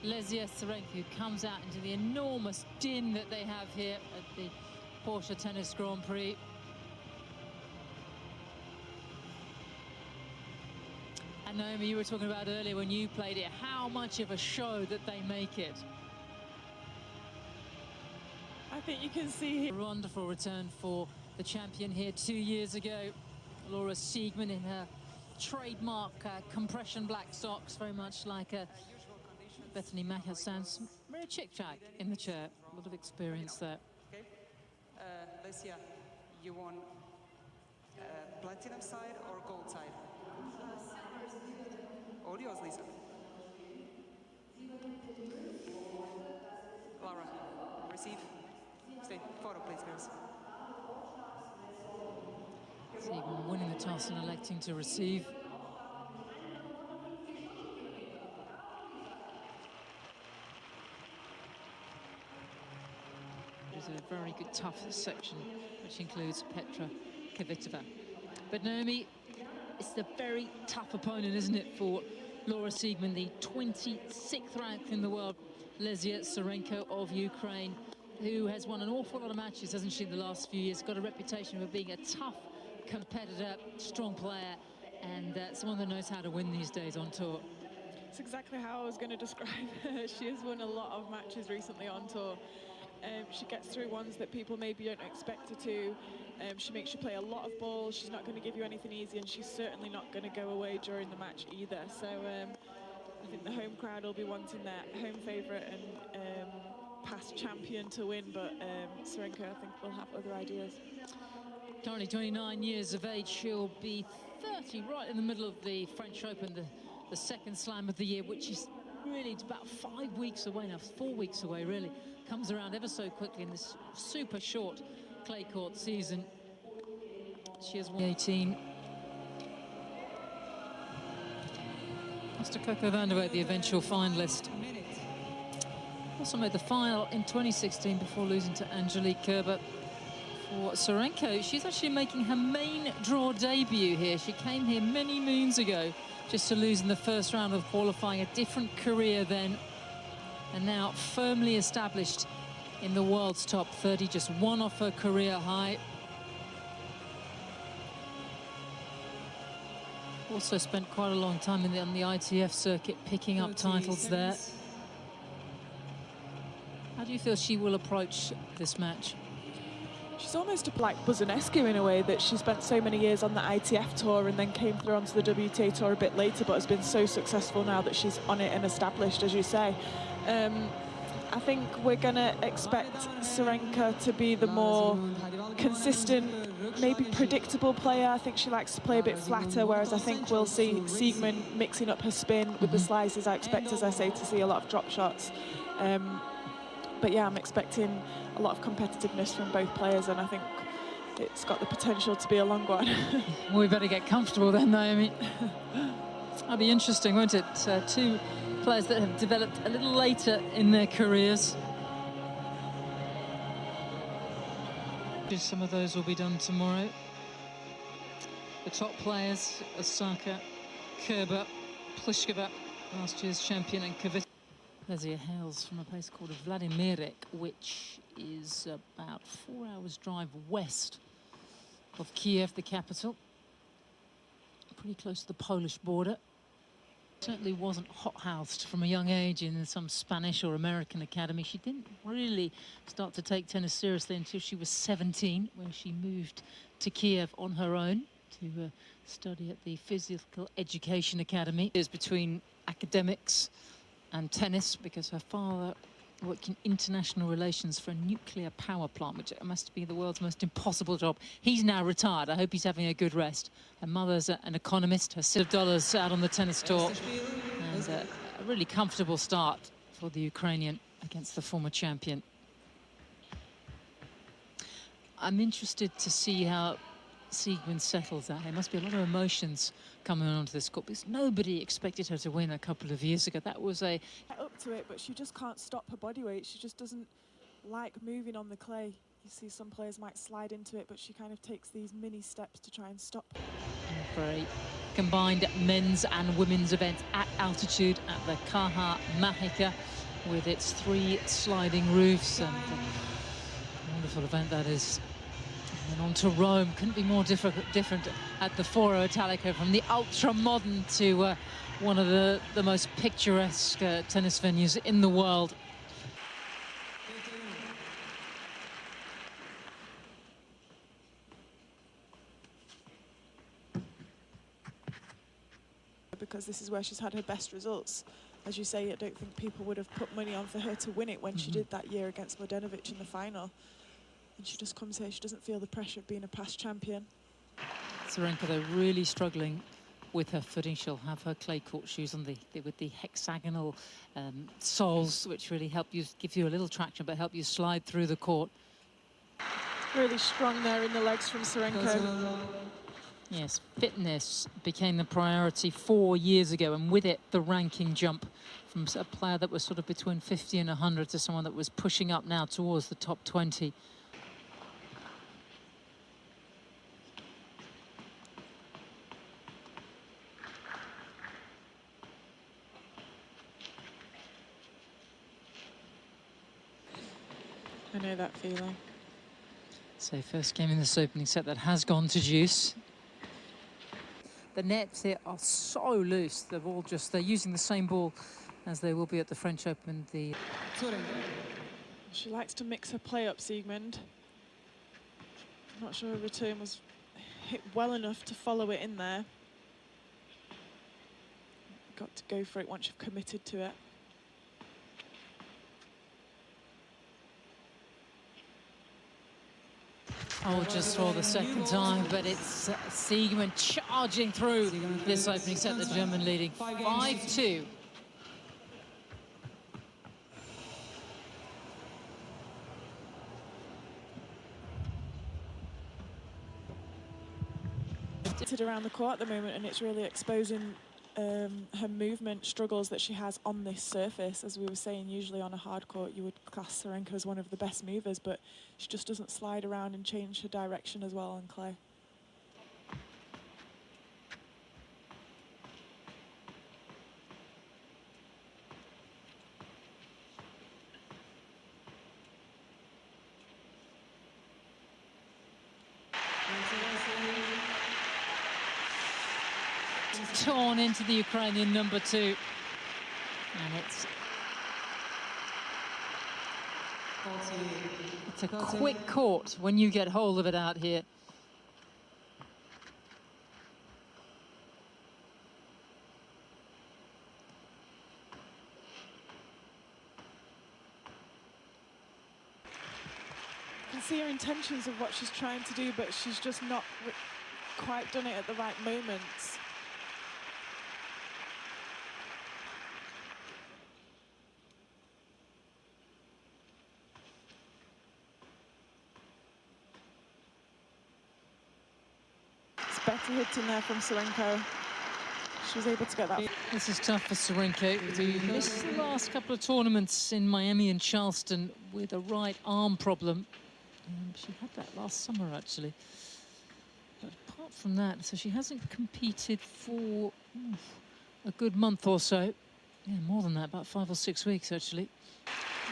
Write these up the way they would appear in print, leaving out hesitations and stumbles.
Lesia Tsurenko comes out into the enormous din that they have here at the Porsche Tennis Grand Prix. And Naomi, you were talking about earlier when you played it, how much of a show that they make it. I think you can see here. A wonderful return for the champion here 2 years ago. Laura Siegemund in her trademark compression black socks, very much like Bethany Macker. Sounds very chick-chack in the chair. A lot of experience there. Okay, Lesia, you want platinum side or gold side? All yours, Lisa. Laura, receive. Stay. Photo, please, girls. Siegemund winning the toss and electing to receive. It is a very good, tough section, which includes Petra Kvitova. But Naomi, it's a very tough opponent, isn't it, for Laura Siegemund, the 26th ranked in the world, Lesia Tsurenko of Ukraine, who has won an awful lot of matches, hasn't she, the last few years, got a reputation for being a tough competitor, strong player, and someone that knows how to win these days on tour. That's exactly how I was going to describe her. She has won a lot of matches recently on tour. She gets through ones that people maybe don't expect her to. She makes you play a lot of balls. She's not going to give you anything easy, and she's certainly not going to go away during the match either. So I think the home crowd will be wanting their home favourite and past champion to win, but Tsurenko, I think, will have other ideas. Currently 29 years of age, she'll be 30 right in the middle of the French Open, the second slam of the year, which is really about 5 weeks away now, 4 weeks away really. Comes around ever so quickly in this super short clay court season. She has won 18. Mr. Coco van der Weijt, the eventual finalist. Also made the final in 2016 before losing to Angelique Kerber. For Tsurenko, she's actually making her main draw debut here. She came here many moons ago just to lose in the first round of qualifying. A different career then, and now firmly established in the world's top 30, just one off her career high. Also spent quite a long time on the ITF circuit picking up titles there. How do you feel she will approach this match? She's almost like Buzanescu in a way, that she spent so many years on the ITF tour and then came through onto the WTA tour a bit later, but has been so successful now that she's on it and established, as you say. I think we're going to expect Tsurenko to be the more consistent, maybe predictable player. I think she likes to play a bit flatter, whereas I think we'll see Siegemund mixing up her spin with the slices. I expect, as I say, to see a lot of drop shots. But yeah, I'm expecting a lot of competitiveness from both players, and I think it's got the potential to be a long one. Well, we better get comfortable then, Naomi. That'll be interesting, won't it? Two players that have developed a little later in their careers. Some of those will be done tomorrow. The top players, Osaka, Kerber, Pliskova, last year's champion, and Kvitova. Lesia hails from a place called Vladimirek, which is about 4 hours drive west of Kiev, the capital. Pretty close to the Polish border. Certainly wasn't hothoused from a young age in some Spanish or American academy. She didn't really start to take tennis seriously until she was 17, when she moved to Kiev on her own to study at the Physical Education Academy. It is between academics and tennis, because her father worked in international relations for a nuclear power plant, which must be the world's most impossible job. He's now retired. I hope he's having a good rest. Her mother's an economist. Her $6 out on the tennis tour, and a really comfortable start for the Ukrainian against the former champion. I'm interested to see how Siegemund settles that. There must be a lot of emotions coming onto this court, because nobody expected her to win a couple of years ago. That was a... Up to it, but she just can't stop her body weight. She just doesn't like moving on the clay. You see some players might slide into it, but she kind of takes these mini steps to try and stop. For a combined men's and women's event at altitude at the Kaha Mahika with its 3 sliding roofs, and a wonderful event that is. And on to Rome, couldn't be more different at the Foro Italico, from the ultra-modern to one of the most picturesque tennis venues in the world. Because this is where she's had her best results. As you say, I don't think people would have put money on for her to win it when she did that year against Mladenovic in the final. And she just comes here, she doesn't feel the pressure of being a past champion. Tsurenko, though, really struggling with her footing. She'll have her clay court shoes on with the hexagonal soles, which really give you a little traction, but help you slide through the court. Really strong there in the legs from Tsurenko. Yes, fitness became the priority 4 years ago, and with it, the ranking jump from a player that was sort of between 50 and 100 to someone that was pushing up now towards the top 20. I know that feeling. So first game in this opening set that has gone to juice. The nets here are so loose. They're using the same ball as they will be at the French Open. She likes to mix her play up, Siegmund. I'm not sure her return was hit well enough to follow it in there. Got to go for it once you've committed to it. Oh, just for the second time, but it's Siegmund charging through this opening set, the German leading 5-2. Around the court at the moment, and it's really exposing her movement struggles that she has on this surface. As we were saying, usually on a hard court you would class Tsurenko as one of the best movers, but she just doesn't slide around and change her direction as well on clay. Torn into the Ukrainian number 2, and it's a quick court when you get hold of it out here. You can see her intentions of what she's trying to do, but she's just not quite done it at the right moments. It's better hitting there from Tsurenko. She was able to get that. This is tough for Tsurenko, who missed the last couple of tournaments in Miami and Charleston with a right arm problem. She had that last summer, actually. But apart from that, so she hasn't competed for a good month or so. Yeah, more than that, about 5 or 6 weeks, actually.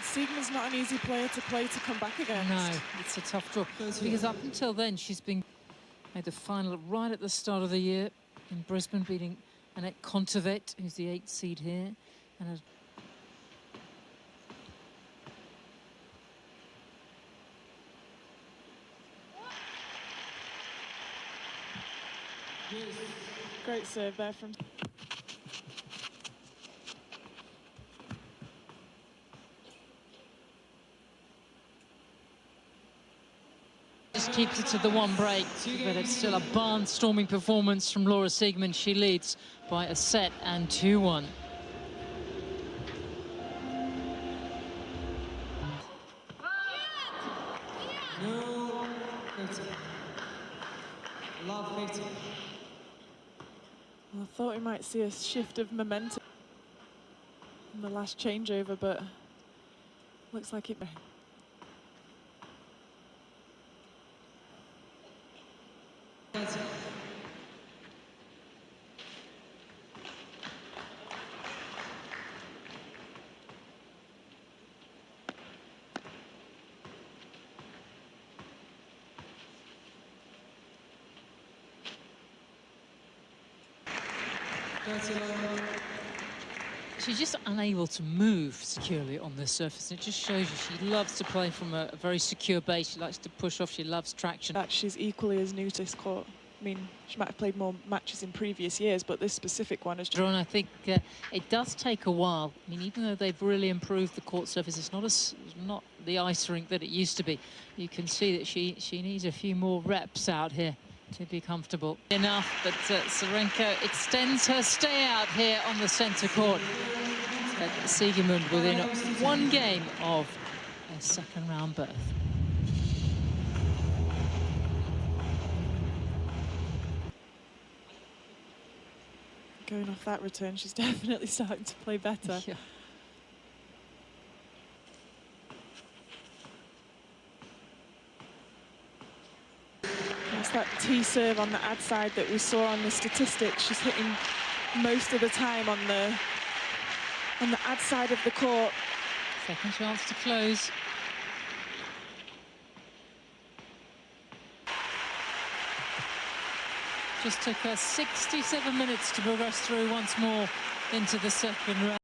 Siegmund's not an easy player to play to come back against. No, it's a tough draw. Because up until then, she's made the final right at the start of the year in Brisbane, beating Annette Kontaveit, who's the 8th seed here. And Great serve there from... just keeps it to the one break, but it's still a barnstorming performance from Laura Siegmund. She leads by a set and 2-1. Well, I thought we might see a shift of momentum in the last changeover, but looks like it. She's just unable to move securely on this surface. And it just shows you she loves to play from a very secure base. She likes to push off. She loves traction. That she's equally as new to this court. I mean, she might have played more matches in previous years, but this specific one is just... And I think it does take a while. I mean, even though they've really improved the court surface, it's not the ice rink that it used to be. You can see that she needs a few more reps out here to be comfortable enough. But Tsurenko extends her stay out here on the centre court. Siegemund within one game of a second round berth. Going off that return, she's definitely starting to play better. Yeah. That's that T serve on the ad side that we saw on the statistics. She's hitting most of the time on the ad side of the court. Second chance to close. Just took her 67 minutes to progress through once more into the second round.